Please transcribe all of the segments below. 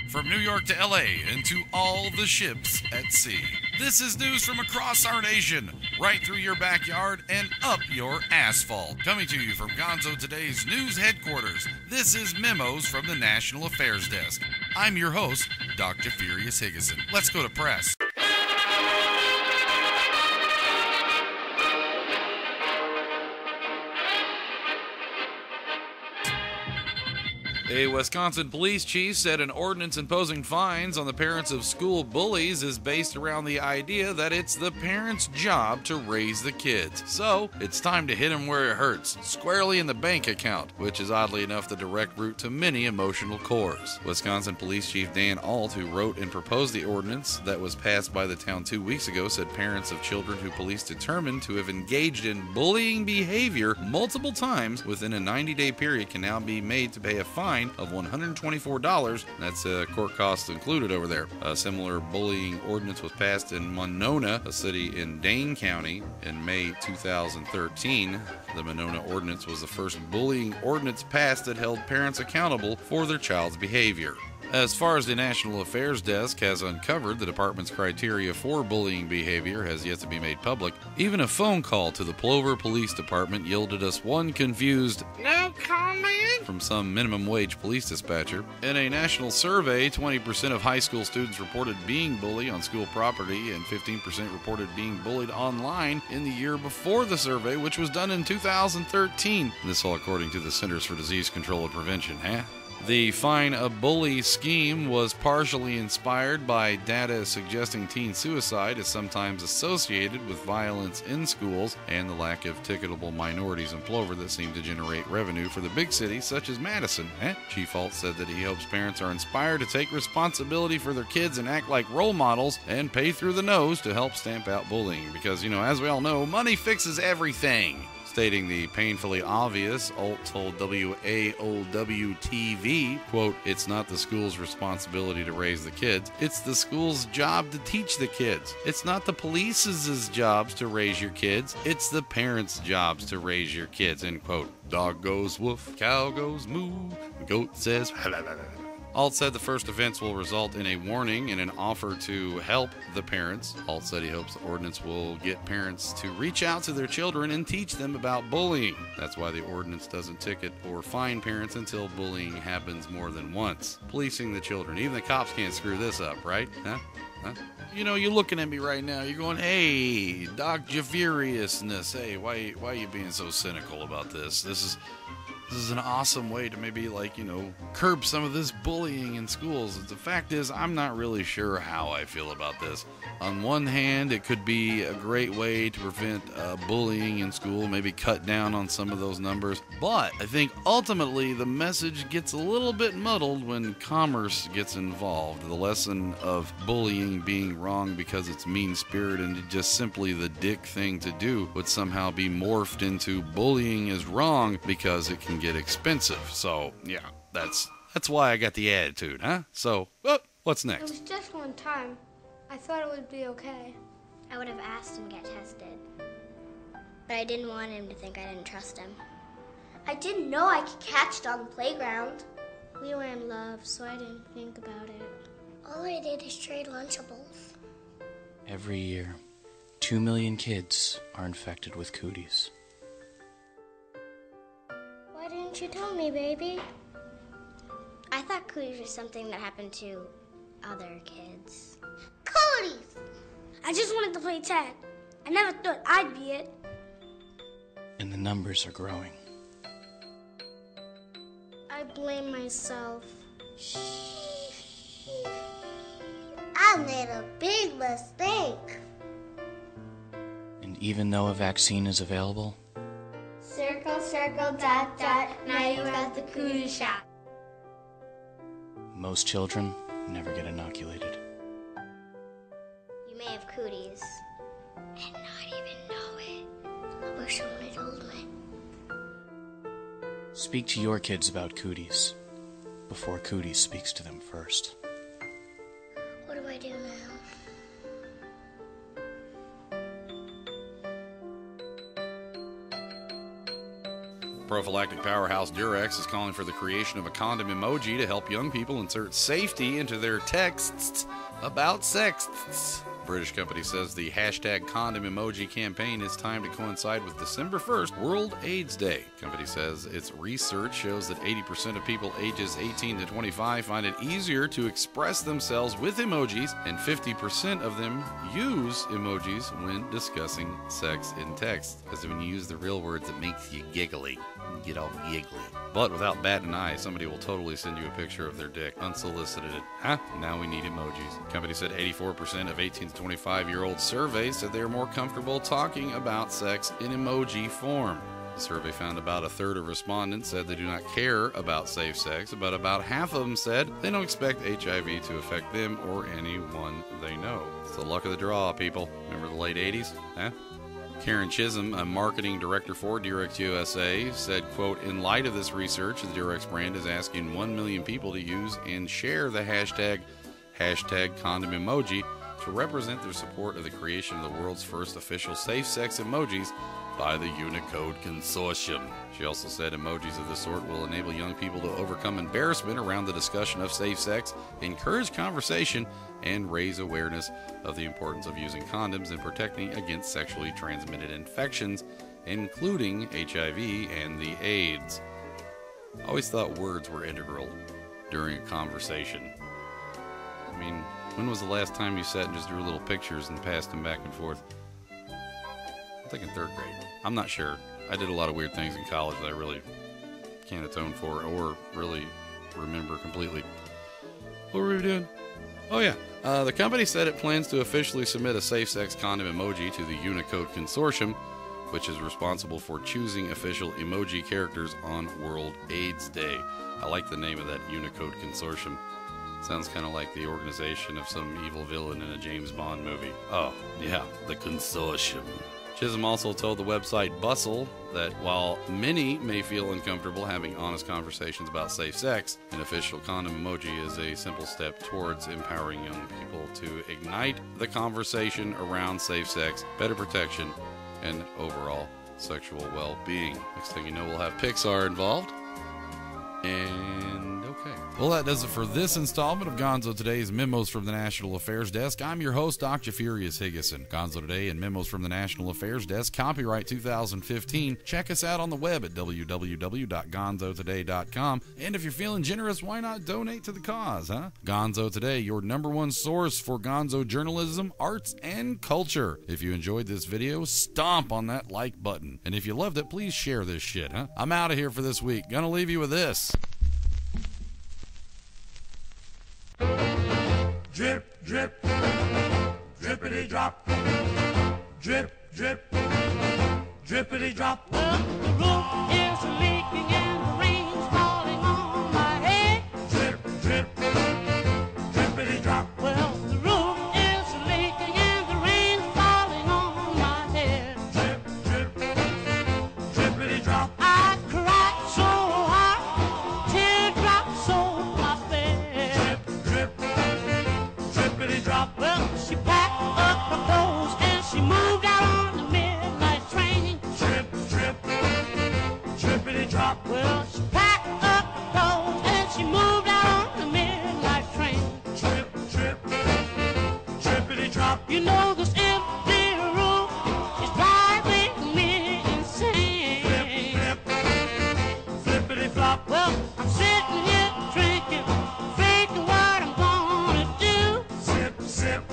From New York to LA and to all the ships at sea. This is news from across our nation, right through your backyard and up your asphalt. Coming to you from Gonzo Today's news headquarters, this is Memos from the National Affairs Desk. I'm your host, Doc Jeffurious Higgason. Let's go to press. A Wisconsin police chief said an ordinance imposing fines on the parents of school bullies is based around the idea that it's the parents' job to raise the kids. So, it's time to hit them where it hurts, squarely in the bank account, which is oddly enough the direct route to many emotional cores. Wisconsin Police Chief Dan Alt, who wrote and proposed the ordinance that was passed by the town 2 weeks ago, said parents of children who police determined to have engaged in bullying behavior multiple times within a 90-day period can now be made to pay a fine of $124. That's court costs included over there. A similar bullying ordinance was passed in Monona, a city in Dane County, in May 2013. The Monona ordinance was the first bullying ordinance passed that held parents accountable for their child's behavior. As far as the National Affairs Desk has uncovered, the department's criteria for bullying behavior has yet to be made public. Even a phone call to the Plover Police Department yielded us one confused "no comment" from some minimum wage police dispatcher. In a national survey, 20% of high school students reported being bullied on school property and 15% reported being bullied online in the year before the survey, which was done in 2013. This all according to the Centers for Disease Control and Prevention, The Fine a Bully scheme was partially inspired by data suggesting teen suicide is sometimes associated with violence in schools and the lack of ticketable minorities in Plover that seem to generate revenue for the big cities such as Madison. Chief Alt said that he hopes parents are inspired to take responsibility for their kids and act like role models and pay through the nose to help stamp out bullying because, as we all know, money fixes everything. Stating the painfully obvious, Alt told WAOW-TV, quote, "It's not the school's responsibility to raise the kids. It's the school's job to teach the kids. It's not the police's jobs to raise your kids. It's the parents' jobs to raise your kids," end quote. Dog goes woof, cow goes moo, goat says Alt said the first offense will result in a warning and an offer to help the parents. Alt said he hopes the ordinance will get parents to reach out to their children and teach them about bullying. That's why the ordinance doesn't ticket or fine parents until bullying happens more than once. Policing the children. Even the cops can't screw this up, right? Huh? You're looking at me right now. You're going, "Hey, Doc Jeffuriousness. Hey, why are you being so cynical about this? This is an awesome way to maybe, curb some of this bullying in schools." The fact is, I'm not really sure how I feel about this. On one hand, it could be a great way to prevent bullying in school, maybe cut down on some of those numbers. But I think ultimately the message gets a little bit muddled when commerce gets involved. The lesson of bullying being wrong because it's mean-spirited and just simply the dick thing to do would somehow be morphed into bullying is wrong because it can get expensive. So, yeah, that's why I got the attitude, huh? So, what's next? It was just one time. I thought it would be okay. I would have asked him to get tested, but I didn't want him to think I didn't trust him. I didn't know I could catch it on the playground. We were in love, so I didn't think about it. All I did is trade Lunchables. Every year, 2 million kids are infected with Cooties. Why didn't you tell me, baby? I thought Cooties was something that happened to other kids. Cooties! I just wanted to play tag. I never thought I'd be it. And the numbers are growing. I blame myself. I made a big mistake. And even though a vaccine is available, Circle, circle, dot, dot, now you're at the Cooties shop. most children never get inoculated. You may have Cooties and not even know it. I wish someone had told me. Speak to your kids about Cooties before Cooties speaks to them first. What do I do now? Prophylactic powerhouse Durex is calling for the creation of a condom emoji to help young people insert safety into their texts about sex. British company says the hashtag condom emoji campaign is timed to coincide with December 1st, World AIDS Day. Company says its research shows that 80% of people ages 18 to 25 find it easier to express themselves with emojis, and 50% of them use emojis when discussing sex in text. Because when you use the real words, it makes you giggly. You get all giggly. But without batting an eye, somebody will totally send you a picture of their dick, unsolicited. Now we need emojis. Company said 84% of 18 to 25-year-olds surveyed said they are more comfortable talking about sex in emoji form. The survey found about a third of respondents said they do not care about safe sex, but about half of them said they don't expect HIV to affect them or anyone they know. It's the luck of the draw, people. Remember the late 80s? Karen Chisholm, a marketing director for Durex USA, said, quote, in light of this research, the Durex brand is asking 1 million people to use and share the hashtag condom emoji to represent their support of the creation of the world's first official safe sex emojis by the Unicode Consortium. She also said emojis of this sort will enable young people to overcome embarrassment around the discussion of safe sex, encourage conversation, and raise awareness of the importance of using condoms and protecting against sexually transmitted infections, including HIV and the AIDS. I always thought words were integral during a conversation. I mean, when was the last time you sat and just drew little pictures and passed them back and forth? I think in 3rd grade. I'm not sure. I did a lot of weird things in college that I really can't atone for or really remember completely. What were we doing? Oh yeah. The company said it plans to officially submit a safe sex condom emoji to the Unicode Consortium, which is responsible for choosing official emoji characters on World AIDS Day. I like the name of that Unicode Consortium. Sounds kind of like the organization of some evil villain in a James Bond movie. Oh, yeah, the Consortium. Chisholm also told the website Bustle that while many may feel uncomfortable having honest conversations about safe sex, an official condom emoji is a simple step towards empowering young people to ignite the conversation around safe sex, better protection, and overall sexual well-being. Next thing you know, we'll have Pixar involved. And okay. Well, that does it for this installment of Gonzo Today's Memos from the National Affairs Desk. I'm your host, Doc Jeffurious Higgason. Gonzo Today and Memos from the National Affairs Desk, copyright 2015. Check us out on the web at www.gonzotoday.com. And if you're feeling generous, why not donate to the cause, huh? Gonzo Today, your #1 source for Gonzo journalism, arts, and culture. If you enjoyed this video, stomp on that like button. And if you loved it, please share this shit, huh? I'm out of here for this week. Gonna leave you with this. Drip, drip, drippity drop. Drip, drip, drippity drop. Well, the roof is leaking and the rain's falling on my head. Drip, drip, drippity drop. Well, the roof is leaking and the rain's falling on my head. Drip, drip, drippity drop. I cried so hard, teardrops on my bed. Drip, drip, drippity drop. Well, she packed up her clothes and she moved out on the midnight train. Drip, drip, drippity drop. Well, she packed up her clothes and she moved out on the midnight train. Drip, drip, drippity drop. You know this empty room is driving me insane. Flip, flippity flop. Well, I'm sitting here drinking, thinking what I'm gonna do. Sip, sip,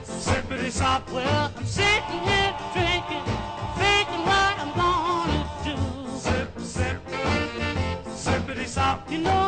sippity sop. Well, I'm sitting here drinking, thinking what I'm gonna do. Sip, sip, sippity sop. You know